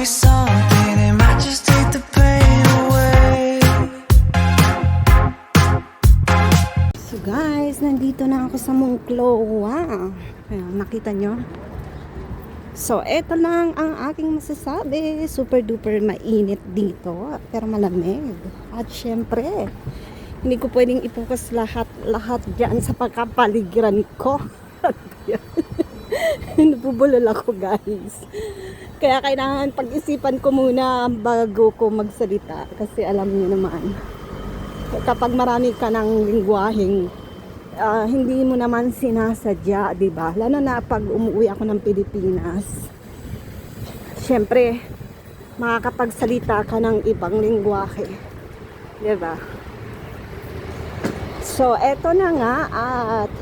me something, it might just take the pain away. So guys, nandito na ako sa Moncloa. Ayan, nakita nyo? So, eto lang ang aking masasabi. Super duper mainit dito, pero malamig. At syempre, hindi ko pwedeng ipokus lahat dyan sa pagkapaligiran ko. Napubulol ako guys. Kaya kailangan pag-isipan ko muna bago ko magsalita. Kasi alam niyo naman, kapag marami ka ng lingwaheng hindi mo naman sinasadya, diba? Lalo na pag umuwi ako ng Pilipinas. Siyempre, makakapagsalita ka ng ibang lingwahe. Diba? So, eto na nga at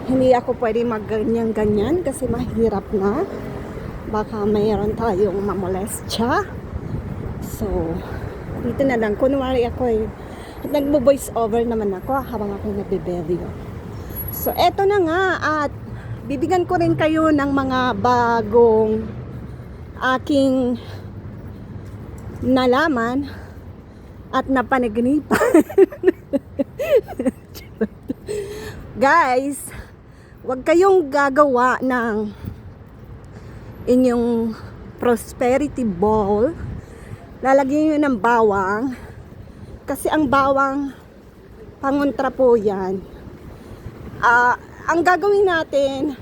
hindi ako pwede magganyan-ganyan kasi mahirap na. Baka mayroon tayong mamolestya. So, dito na lang. Kunwari ako at nagbo-voice over naman ako habang ako nagbe-video. So, eto na nga at bibigyan ko rin kayo ng mga bagong aking nalaman at napanaginipan. Guys, huwag kayong gagawa ng inyong prosperity ball. Lalagyan nyo ng bawang. Kasi ang bawang, pangontra po yan. Ang gagawin natin,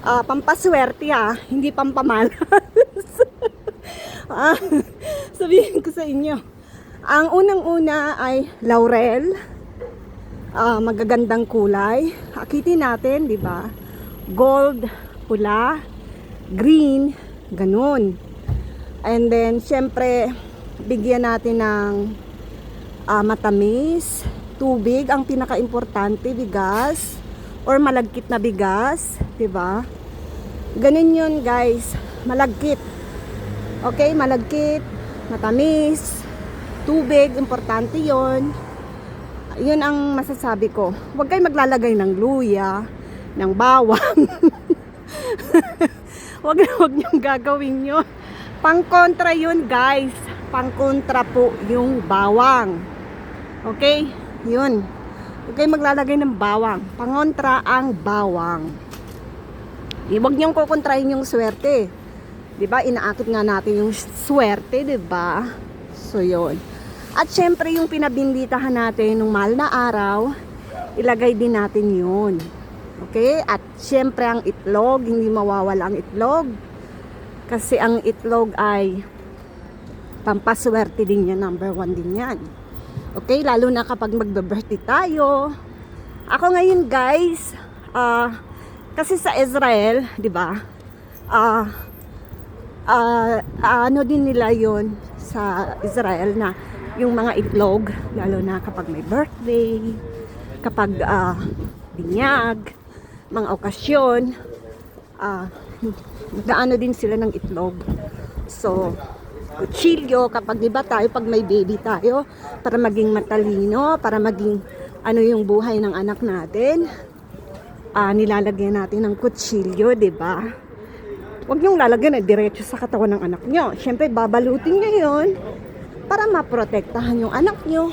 pampaswerte hindi pampamalas. Sabihin ko sa inyo, ang unang-una ay laurel, magagandang kulay. Akitin natin, di ba? Gold, pula, green, ganun. And then, syempre, bigyan natin ng matamis, tubig, ang pinaka-importante, bigas, or malagkit na bigas, diba? Ganun yun, guys. Malagkit. Okay, malagkit, matamis, tubig, importante yun. Yun ang masasabi ko. Huwag kayo maglalagay ng luya, ng bawang. Huwag niyong gagawin yun. Pang-kontra yun, guys. Pang-kontra po yung bawang. Okay? Yun. Huwag kayo maglalagay ng bawang. Pangontra ang bawang. Huwag niyong kukontrahin yung swerte. Diba? Inaakit nga natin yung swerte, diba? So, yun. At syempre, yung pinabinditahan natin nung mahal na araw, ilagay din natin yun. Okay? At syempre, ang itlog, hindi mawawala ang itlog. Kasi ang itlog ay pampaswerte din yan, number 1 din yan. Okay, lalo na kapag magbe-birthday tayo. Ako ngayon guys, kasi sa Israel, di ba? Ano din nila yon sa Israel na yung mga itlog, lalo na kapag may birthday, kapag binyag, mga okasyon, gaano din sila ng itlog. So, kutsilyo, kapag diba tayo, pag may baby tayo, para maging matalino, para maging ano yung buhay ng anak natin, nilalagyan natin ng kutsilyo, diba? Huwag niyong lalagyan na diretso sa katawan ng anak nyo. Siyempre, babalutin nyo yun para maprotektahan yung anak nyo,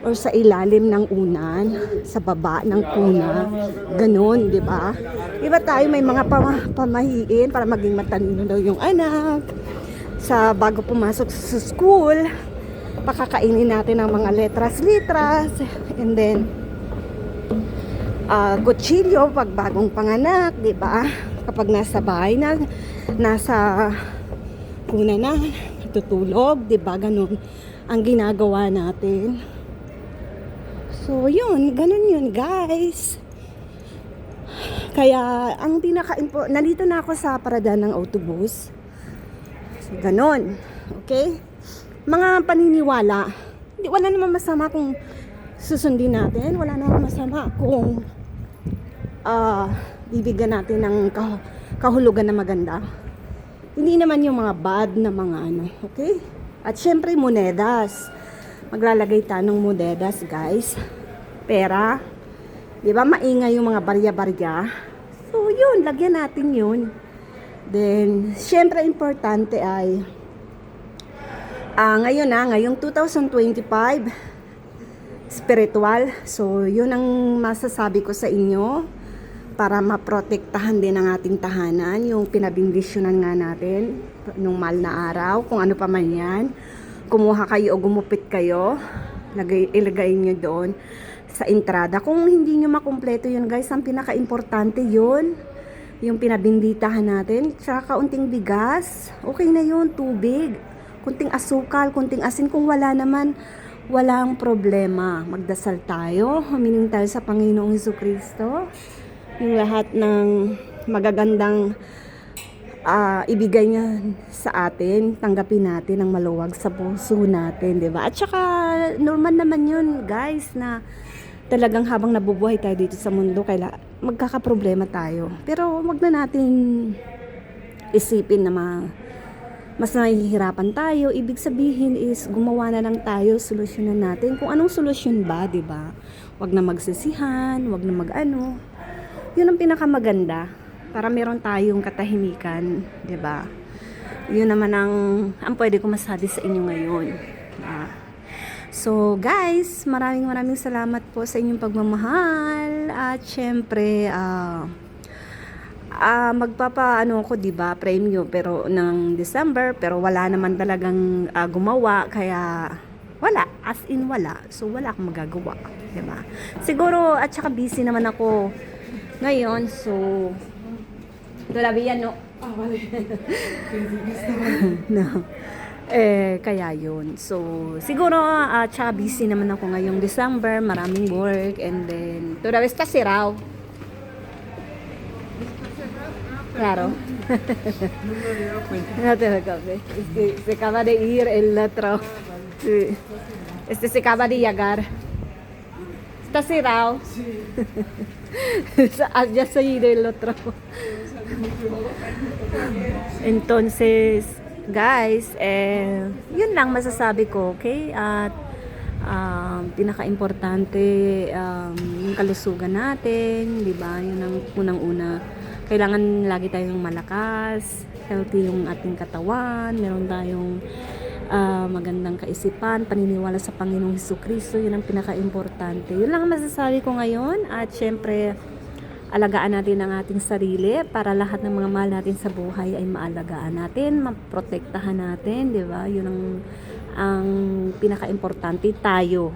or sa ilalim ng unan, sa baba ng kuna, ganun, diba? Diba tayo may mga pamahiin para maging matalino daw yung anak. Sa bago pumasok sa school, pakakainin natin ng mga letras, and then kutsilyo pag bagong panganak, di ba? Kapag nasa bahay na, nasa kuna na, tutulog, di ba? Ganun ang ginagawa natin. So, yun, ganun yun, guys. Kaya, ang nandito na ako sa parada ng autobus. Ganon. Okay? Mga paniniwala. Wala naman masama kung susundin natin. Wala naman masama kung bibigyan natin ng kahulugan na maganda. Hindi naman yung mga bad na mga ano. Okay? At syempre, monedas. Maglalagay tayo ng monedas, guys. Pera. Diba? Maingay yung mga barya-barya. So, yun. Lagyan natin yun. Then, syempre importante ay ngayong 2025 spiritual. So, yun ang masasabi ko sa inyo para maprotektahan din ang ating tahanan, yung pinabindisyonan nga natin nung mahal na araw, kung ano pa man yan. Kumuha kayo o gumupit kayo, ilagay nyo doon sa entrada. Kung hindi nyo makumpleto yun guys, ang pinaka-importante yun, yung pinabinditahan natin, tsaka kaunting bigas, okay na yun, tubig, kunting asukal, kunting asin, kung wala naman, walang problema. Magdasal tayo, humiling tayo sa Panginoong Hesukristo, yung lahat ng magagandang ibigay niya sa atin, tanggapin natin ng maluwag sa puso natin, 'di ba? At saka normal naman 'yun, guys, na talagang habang nabubuhay tayo dito sa mundo, magkakaproblema tayo. Pero wag na natin isipin na mas nahihirapan tayo. Ibig sabihin is gumawa na lang tayo, solusyonan natin kung anong solusyon ba, 'di ba? Wag na magsisihan, wag na mag-ano. 'Yun ang pinakamaganda para meron tayong katahimikan, 'di ba? 'Yun naman ang pwede ko masabi sa inyo ngayon. So guys, maraming salamat po sa inyong pagmamahal at syempre magpapaano ako, 'di ba? Premyo pero ng December, pero wala naman talagang gumawa, kaya wala, as in wala. So wala akong magagawa, 'di ba? Siguro at saka busy naman ako ngayon, so todavía no. Vale. No. Kaya yun. So, siguro, tsaka busy naman ako ngayong December, maraming work, and then, todavía está cerrado. Claro. No te preocupes. Es que se acaba de ir el otro. Sí. Se acaba de llegar. Está cerrado. Ya se ha ido el otro. Entonces, guys, yun lang masasabi ko, okay? At pinaka-importante yung kalusugan natin, di ba? Yun ang unang-una. Kailangan lagi tayong malakas, healthy yung ating katawan, meron tayong magandang kaisipan, paniniwala sa Panginoong Hesukristo, yun ang pinaka-importante. Yun lang ang masasabi ko ngayon. At syempre, alagaan natin ang ating sarili para lahat ng mga mahal natin sa buhay ay maalagaan natin, maprotektahan natin, di ba? Yun ang pinaka-importante, tayo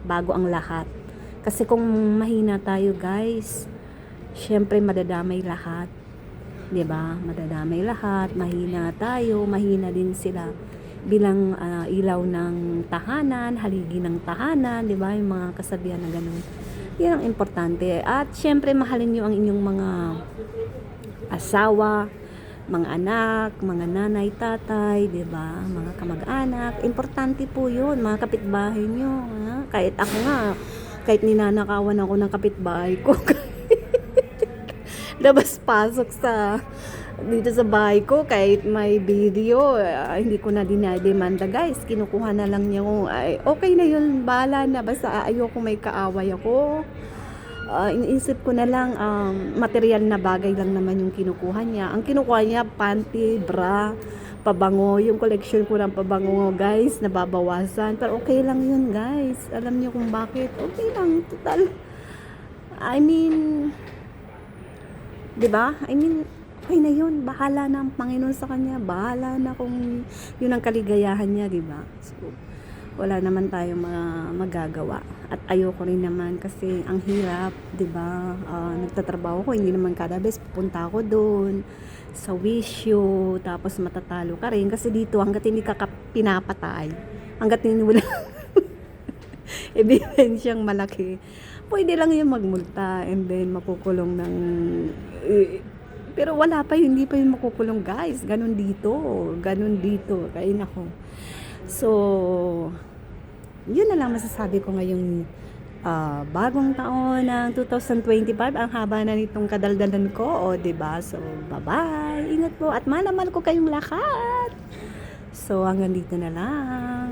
bago ang lahat. Kasi kung mahina tayo, guys, syempre madadamay lahat, di ba? Madadamay lahat, mahina tayo, mahina din sila bilang ilaw ng tahanan, haligi ng tahanan, di ba? Yung mga kasabihan na ganun. Yan ang importante. At syempre, mahalin nyo ang inyong mga asawa, mga anak, mga nanay, tatay, di ba? Mga kamag-anak. Importante po yun, mga kapitbahay nyo. Ha? Kahit ako nga, kahit ninanakawan ako ng kapitbahay ko, labas-pasok dito sa bahay ko, kahit may video, hindi ko na dinademanda, guys. Kinukuha na lang niya kung okay na yun, bahala na, basta ayoko may kaaway ako. Iniisip ko na lang, material na bagay lang naman yung kinukuha niya. Ang kinukuha niya, panty, bra, pabango. Yung collection ko ng pabango, guys, nababawasan. Pero okay lang yun, guys. Alam niyo kung bakit? Okay lang, total. I mean, diba? Okay na yun. Bahala na ang Panginoon sa kanya. Bahala na kung yun ang kaligayahan niya, diba? So, wala naman tayong magagawa. At ayoko rin naman kasi ang hirap, diba? Nagtatrabaho ko, hindi naman kada bes pupunta ako doon sa wisyo, tapos matatalo ka rin. Kasi dito, hanggat hindi ka pinapatay, hanggat hindi mo lang ebidensyang malaki, pwede lang yung magmulta and then makukulong ng pero wala pa yun, hindi pa yun makukulong, guys. Ganun dito. Kaya nako. So, yun na lang masasabi ko ngayong bagong taon ng 2025. Ang haba na nitong kadaldalan ko, o diba? So, bye-bye. Ingat po at malamal ko kayong lahat. So, hanggang dito na lang.